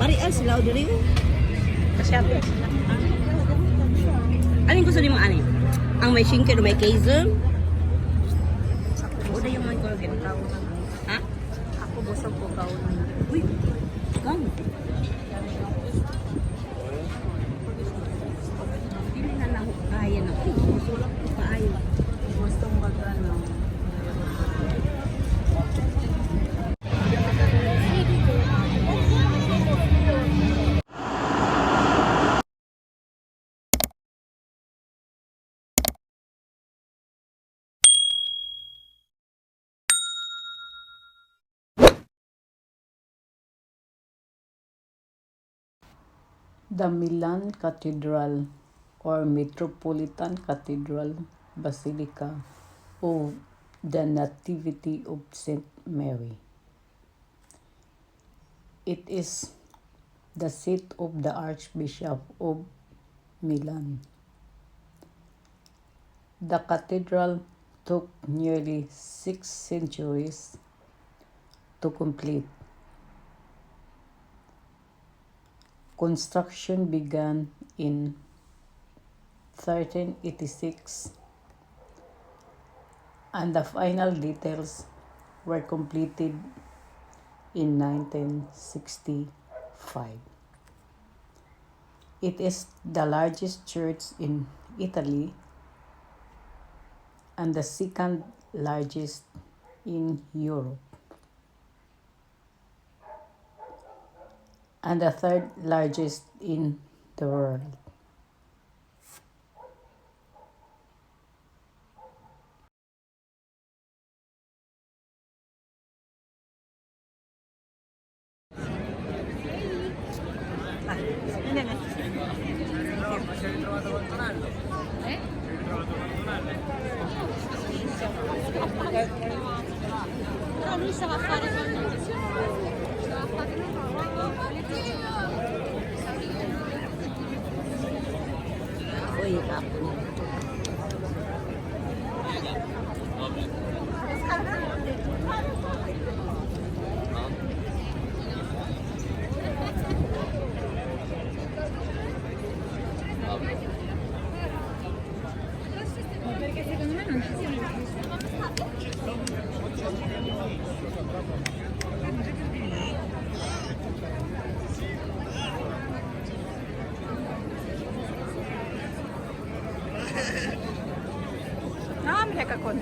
Parias sila o diri. Kasi ate. Alin gusto ni mo ani? Ang may shinken o may queso? O yung may gorgon. Ha? Ako busog ko kaunan. Uy, kang. Hindi na lang ako kaya na. Paayo. Gustong mag-ano. The Milan Cathedral or Metropolitan Cathedral Basilica of the Nativity of Saint Mary. It is the seat of the Archbishop of Milan. The cathedral took nearly 6 centuries to complete. Construction began in 1386 and the final details were completed in 1965. It is the largest church in Italy and the second largest in Europe, and the third largest in the world. Uy, ako. Kakon.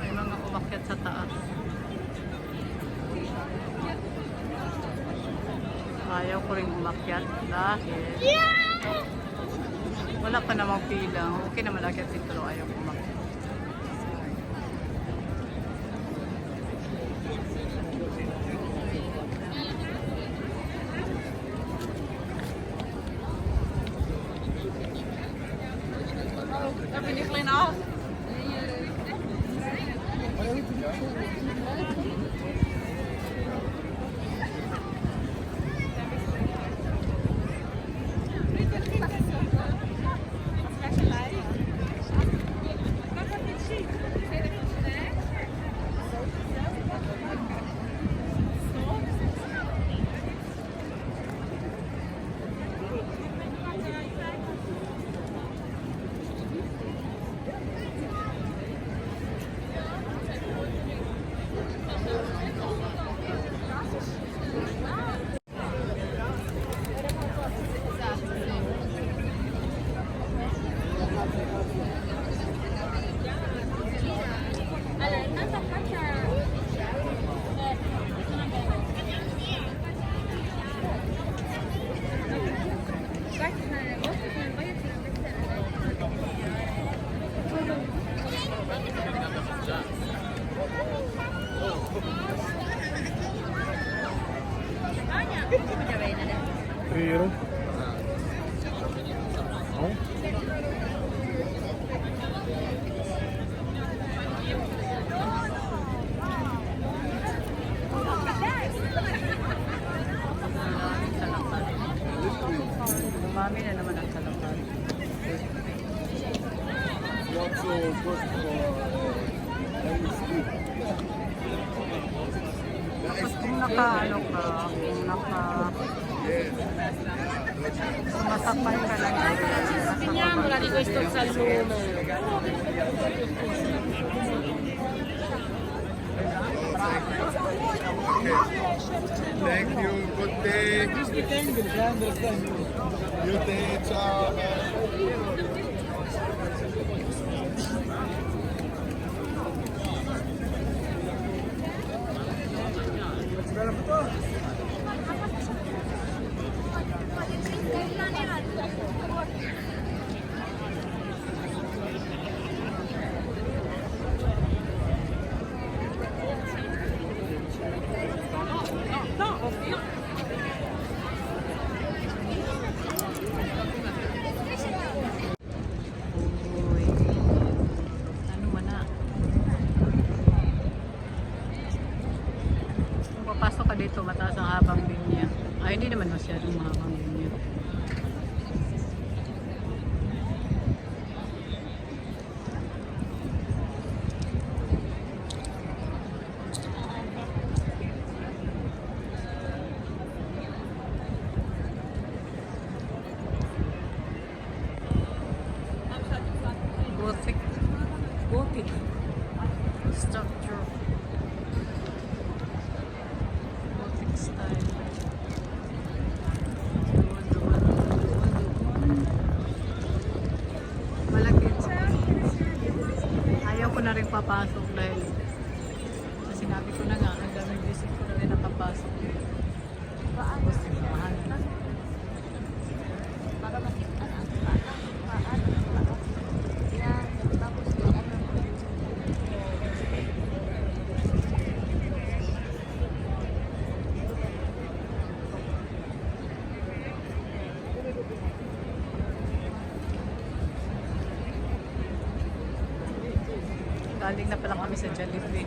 May mga umakyat sa taas. Ayaw ko rin umakyat dahil wala pa namang pila. Okay naman akyat dito pero ayaw ko umakyat. Can you clean off? 3 euro. Oh. Dumami na naman ang kalapad. Not so good for Kung naka, ano ka, kung naka, sumasakpan ka lang. Finiamo di questo salume. Thank you. Good day. Good day. Ciao. Uy, ano man na. Kung papasok ka dito, mataas ang habang linya. Ay, hindi naman masyadong mahabang linya. Gothic. Gothic. Structure. Gothic style. Malaki. Ayaw ko na rin papasok dahil sa sinabi ko na nga, ang daming visit ko na rin nakapasok. Kasi mahal. Para makita na ang paano. Yan. Tapos yung ano. Galing na pala kami sa Jollibee.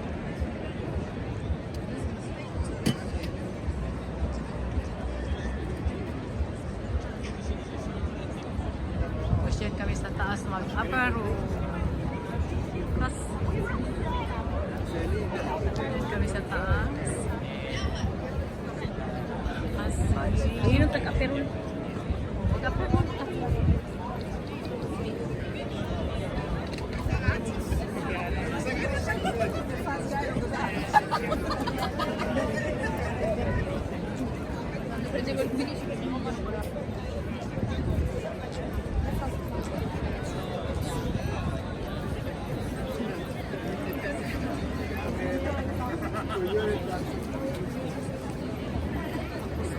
Pushyan kami sa taas mag-aparo. Tapos, pushyan kami sa taas. Yun ang taga-peron.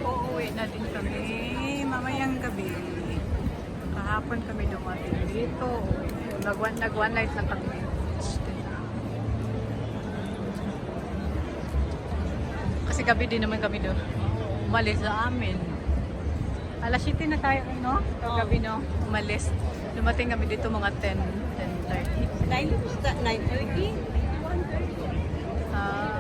Uuwi na din kami mamayang gabi. Kahapon kami dumating dito. Nag-one night lang kami. Kasi gabi din naman kami doon. Umalis sa amin. Alas 7 na tayo, no? Gabi, no? Umalis. Dumating kami dito mga 10, 10:30. 9:30? 1:30? Ah,